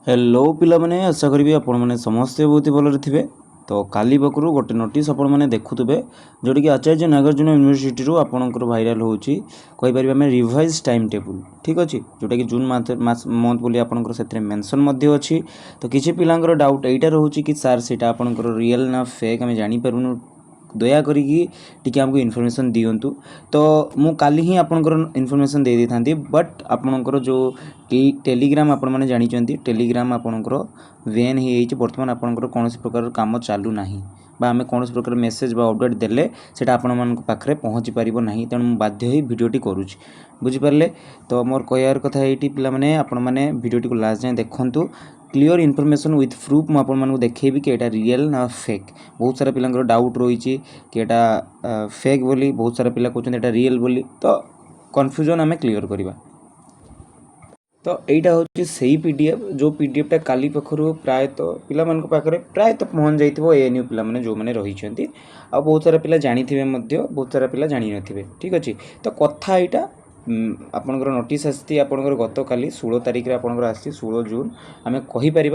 Hello पिलामाने आशा करी आपण मैंने समस्ते बहुत भलरे थे। तो काली पाखु गोटे नोटिस आपण मैंने देखुवे जोटा कि आचार्य नागार्जुन यूनिवर्सिटी आपणकर भाइराल होपर आम रिवाइज टाइम टेबुल ठीक अच्छे जोटा कि जून मंथ बोली आपंकर से मेंशन अच्छी। तो किसी पिलांकर डाउट यहाँ रोचे कि सार से आपंकर रियल ना फेक आम जापरूँ दया करिकी आमको इनफॉरमेशन दिंतु। तो मु काली ही आपनकर इनफॉरमेशन दे था बट आपनकर जो टेलीग्राम आपण मैंने जानी टेलीग्राम आपनकर वेन हो बर्तमान आपनकर कौन प्रकार काम चालू ना आम कौन प्रकार मेसेज बा अपडेट देले सेटा आपण मान पाखे पहुँची पार ना तेणु बाध्य ही भिडियोटी करुँच बुझिपारे। तो मोर कहर कथा ये पिला माने आपण मैंने भिडियोटी को लास्ट जाए देखूँ क्लियर इनफॉरमेशन विथ प्रूफ मुझे आपको देखी कि यहाँ रियल ना फेक। बहुत सारा पिलांकर डाउट रही कि यहाँ फेक बोली बहुत सारा पिला कहते हैं रियल बोली। तो कन्फ्यूजन आम क्लियर करवा। तो यहाँ हूँ से पीडीएफ जो पीडीएफटा काली पाखु प्रायतः पिला पाखे प्रायतः पहुँच जाइए एएनयू पिला माने जो मैंने रही आ बहुत सारा पिला जानी बहुत सारा पिला जानी नथिबे ठीक अच्छे। तो कथा यहाँ आपणकर नोटिस आसी आपणकर गत काली 16 तारिख आपणकर आसी 16 जून आम कहीपर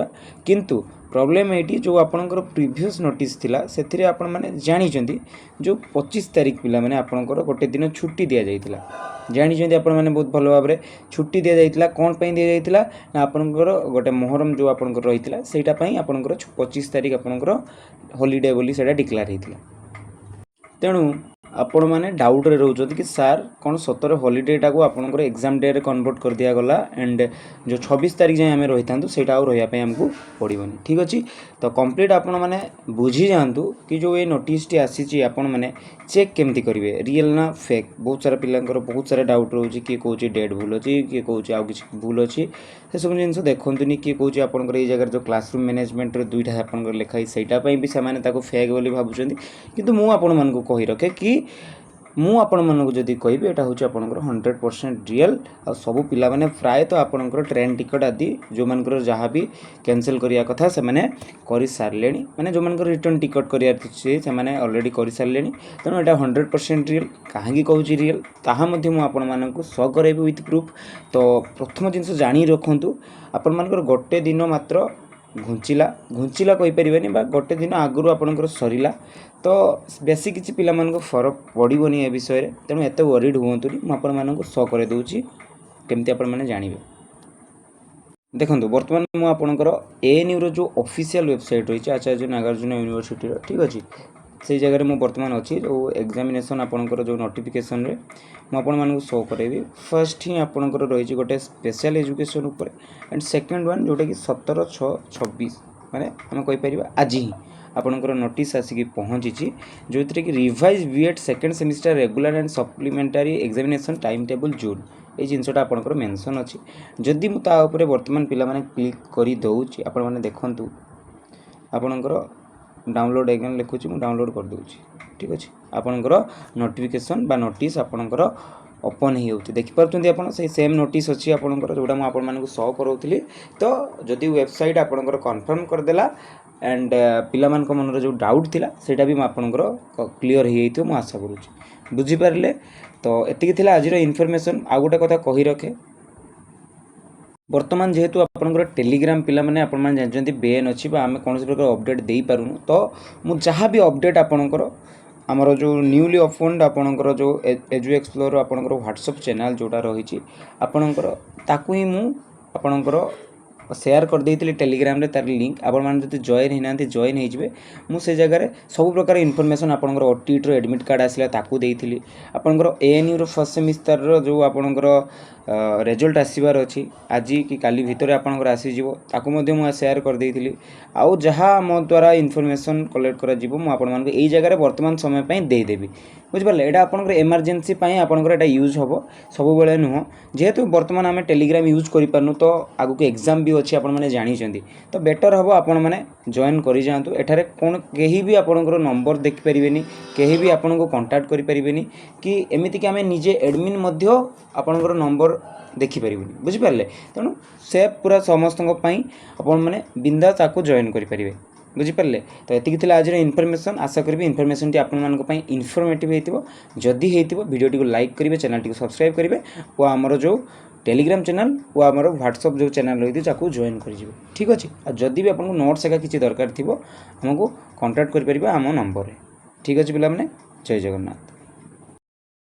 किंतु प्रॉब्लम ये जो आपणकर प्रीवियस नोटिस थिला से आपण मैंने जानी जो 25 तारिख पिला माने आपणकर गोटे दिन छुट्टी दि जाइतिला जानी आपण मैंने बहुत भल भाव छुट्टी दि जाइतिला कौन पे दि जाइतिला ना आपणकर गोटे मोहरम जो आपणकर रही सेटा पई आपणकर 25 तारिख आपणकर हॉलिडे बोली सेटा डिक्लेयर होइतिला। तेणु आपण मैंने डाउट रे रोचते कि सार कौन सतरे हॉलीडेटा को आपंकर एग्जाम डे रे कन्वर्ट कर दिया गला एंड जो 26 तारिख जाए आम रही था सेटा रही आमको पड़ोनी ठीक अच्छे। तो कंप्लीट आपण मैंने बुझी जातु कि जो ये नोटिस टी आसी आपण मैंने चेक केमती करेंगे रियल ना फेक। बहुत सारा पिलांकर बहुत सारा डाउट रोचे किए कौन डेट भूल अच्छी किए कौन आउ कि भूल अच्छी से सब जिन देखनी किए कौन आपंकर ये जगह जो क्लासरूम मैनेजमेंट दुईटा आपंकर लिखाई सेटापी भी से फेक बोली भावुं किंतु मु आपण मानक कही रखे कि मु आपण मानक जदि कहबी एटा होची आपनकर 100% रियल आ सब पिला माने प्रायतः आपनकर ट्रेन टिकट आदि जो मानकर जहाँ भी कैंसिल करिया कथा से माने करि सारलेनी माने जो मानकर रिटर्न टिकट करिया छै से माने ऑलरेडी करि सारलेनी। तेणु एटा 100% रियल काहेकि कहूची रियल ताहा मध्ये मु आपण मानक सो करेबी विथ प्रूफ। तो प्रथम जिनस जानी रखंतु आपण मानकर गोटे दिन मात्र घुंचिला घुंचिला कहि परिबेनी बा गोटे दिन आगुरु आपनकर सरीला तो बेसी किसी पिला मानक फरक पड़ोनी ए विषय रे। तेणु एत वरीड हुंतुनी मु आपण मानक शो करे दूची केमती आपण माने जानिबे। देखंतु वर्तमान मु आपनकर एएनयू रो जो ऑफिशियल वेबसाइट रही आचार्य नागार्जुन यूनिवर्सिटी रो ठीक अछि से जगह मु वर्तमान अच्छी जो एग्जामिनेशन आपनकर जो नोटिफिकेशन रे मु आपण मानक शो करेबी। फर्स्ट ही आपनकर रही गोटे स्पेशल एजुकेशन उपर एंड सेकंड वन जोटा कि 17/6/26 माने आम कहि परिबा आज ही आपनकर नोटिस आसिक पहुँची जो कि revise B Ed second semester regular and supplementary examination time table June ये जिनसटा आपनकर मेंशन अच्छी। जदि मु ता उपरे वर्तमान पिला माने क्लिक करि दउची आपण माने देखंतु आपनकर डाउनलोड एग्जाम लिखुची मु डाउनलोड कर दूची ठीक अच्छे। आपनकर नोटिफिकेशन बा नोटिस आपनकर ओपन ही होती देखि पारुछंती आपण से सेम नोटिस अच्छी आपनकर जोटा मु आपण मानकु शो करौतली। तो जदि वेबसाइट आपनकर कन्फर्म कर देला एंड पिला मान को मन जो डाउट थिला सेटा भी आपनकर क्लियर हो जाइतो मु आशा करूची बुझी पारले। तो एतिकी थिला आजिर इनफॉरमेशन आ गोटे कथा कहि रखे वर्तमान जेहेतु आपनकर टेलीग्राम पिला माने आपण मान जानचंती बेन अछि बा आमे कोनसे प्रकार अपडेट देई पारुनु। तो मु जहाँ भी अपडेट आपनकर आमर जो न्यूली ओपन्ड आपनकर जो एजु एक्सप्लोर आपनकर व्हाट्सएप चैनल जोटा रही आपनकर ताकू ही मु आपनकर शेयर कर देइतिली टेलीग्राम रे तार लिंक आपण मान जति जॉइन हे नांती जॉइन हे जिवे मु से जगह रे सब प्रकार इनफॉरमेशन आपनकर ओटीटी रो एडमिट कार्ड आसिला ताकू देइतिली। आपनकर एएनयू रो फर्स्ट सेमिस्टर रो जो आपनकर रिजल्ट आसीबार अछि आज कि काली भितर आपनकर आसी जिवो ताकू मध्ये मु शेयर कर देइतिली। आउ जहाँ मो द्वारा इनफॉरमेशन कलेक्ट करा जिवो मु आपण मान एई जगह रे वर्तमान समय पई देई देबी बुझ पारले। एटा आपनकर इमरजेंसी पई आपनकर एटा यूज होबो सब बेले नुह जेहेतु वर्तमान आमे टेलीग्राम यूज करि पारनु तो आगु के एग्जाम भी अच्छी आपण मैंने जानी तो बेटर हम आपण मैंने जॉइन कर जातु। एठारे कौन कहीं भी आपणकर नंबर देखिपारे कहीं भी आपण को कांटेक्ट करें कि एमती कि आम निजे एडमिन आपणकर नंबर देखिपर बुझिपारे। तेणु से पूरा समस्त आपण मैंने बिंदास आपको जॉइन करेंगे। बुझिपारे। तो ये आज इनफर्मेशन आशा करी इनफर्मेशन टी आपको इनफर्मेटिव होती जदि होती भिडियो को लाइक करेंगे चैनल टी सब्सक्राइब करेंगे और आमर जो टेलीग्राम चैनल और आमर व्हाट्सअप जो चैनल रही है जॉइन करेंगे ठीक अच्छे। जदि भी आपको नोट्स एका किसी दरकार थी आमको कांटेक्ट करेंगे आम नंबर ठीक अच्छे पिला जय जगन्नाथ।